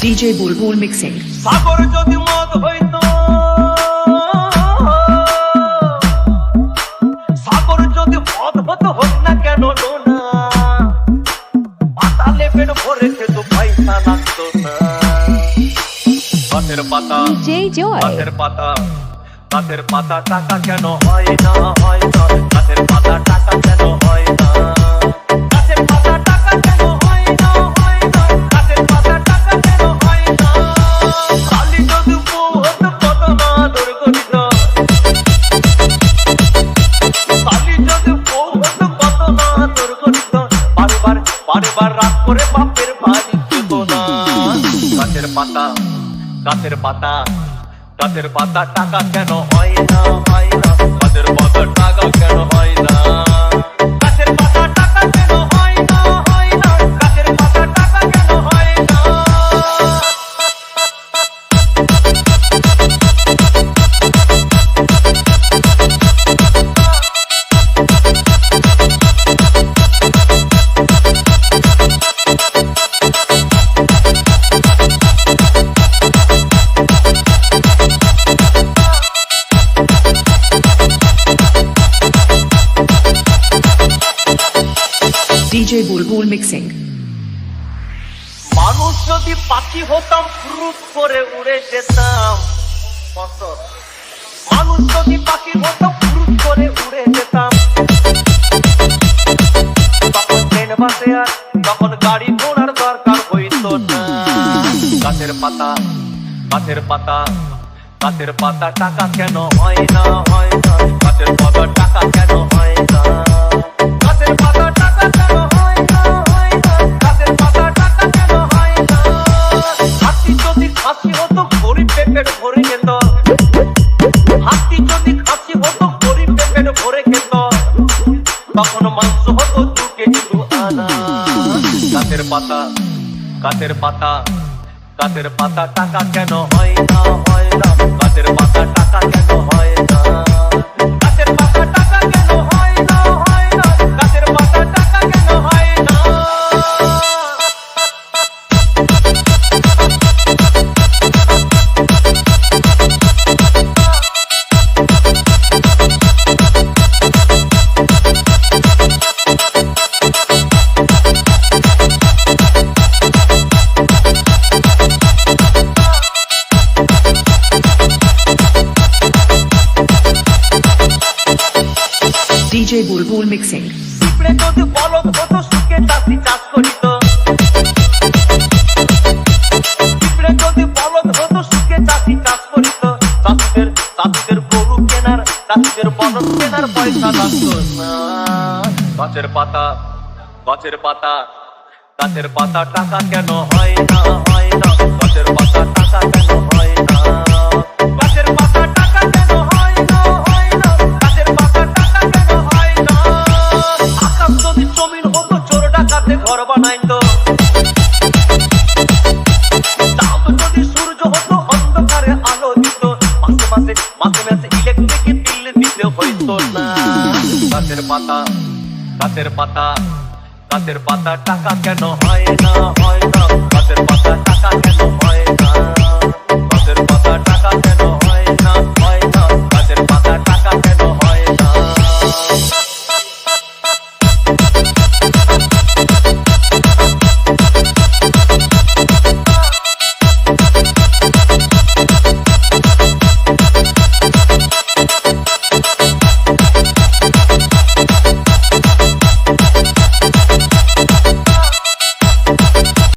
DJ Bulbul mixing. সাগর যদি মদ হইতো, সাগর যদি মদ হতো হোক না কেন না, পাতালে পেট ভরে খেত পয়সা লাগতো না। গাছের পাতা, DJ Joy. গাছের পাতা, গাছের পাতা টাকা কেন হয় না, হয় না। গাছের পাতা টাকা কেন হয় না, গাছের পাতা টাকা কেন হয় না, হয় না। গাছের পাতা টাকা কেন হয় না। কালি যদি বউ হতো কত না আদর করিত, কালি যদি বউ হতো কত না আদর করিত। বারবার বারবার রাত করে বাপের বাড়ি যেত না। গাছের পাতা, গাছের পাতা, গাছের পাতা টাকা কেন হয় না, হয় না। গাছের পাতা টাকা কেন হয় না, গাছের পাতা টাকা কেন হয় না, হয় না। গাছের পাতা টাকা কেন হয় না। DJ Bulbul mixing. মানুষ যদি পাখি হতাম ফুরুত করে উড়ে যেতাম। মানুষ যদি পাখি হতাম ফুরুত করে উড়ে যেতাম। তখন ট্রেন বাসে আর তখন গাড়ি ঘোড়ার দরকার হইতো না। গাছের পাতা, গাছের পাতা, গাছের পাতা টাকা কেন হয় না, হয় না। গাছের পাতা টাকা কেন হয় না, গাছের পাতা টাকা কেন হয় না, হয় না। গাছের পাতা টাকা কেন হয় না। হাতি যদি খাসি হতো গরিব পেট ভরে খেত, হাতি যদি খাসি হতো গরিব পেট ভরে খেত। তখন মাংস হতো 2 কেজি 2 আনা। গাছের পাতা, গাছের পাতা, গাছের পাতা টাকা কেন হয় না, হয় না। গাছের পাতা টাকা কেন হয় না, গাছের পাতা টাকা কেন হয় না, হয় না। গাছের পাতা টাকা কেন হয় না। DJ Bulbul mixing. পিঁপড়ে যদি বলদ হতো সুখে চাষি চাষ করিত, পিঁপড়ে যদি বলদ হতো সুখে চাষি চাষ করিত। চাষিদের চাষিদের গরু কেনার, চাষিদের বলদ কেনার পয়সা লাগতো না। গাছের পাতা, গাছের পাতা, গাছের পাতা টাকা কেন হয় না, হয় না। গাছের পাতা টাকা কেন হয় না, গাছের পাতা টাকা কেন হয় না, হয় না। গাছের পাতা টাকা কেন হয় না। আকাশ যদি জমিন হতো চোর ডাকাতে ঘর বানাইতো, চাঁদ যদি সূর্য হতো অন্ধকারে আলো দিত। মাসে মাসে মাসে মাসে ইলেকট্রিক বিল দিতে হইতো না। গাছের পাতা, গাছের পাতা, গাছের পাতা টাকা কেন হয় না, হয় না। গাছের পাতা টাকা কেন হয় না, গাছের পাতা টাকা কেন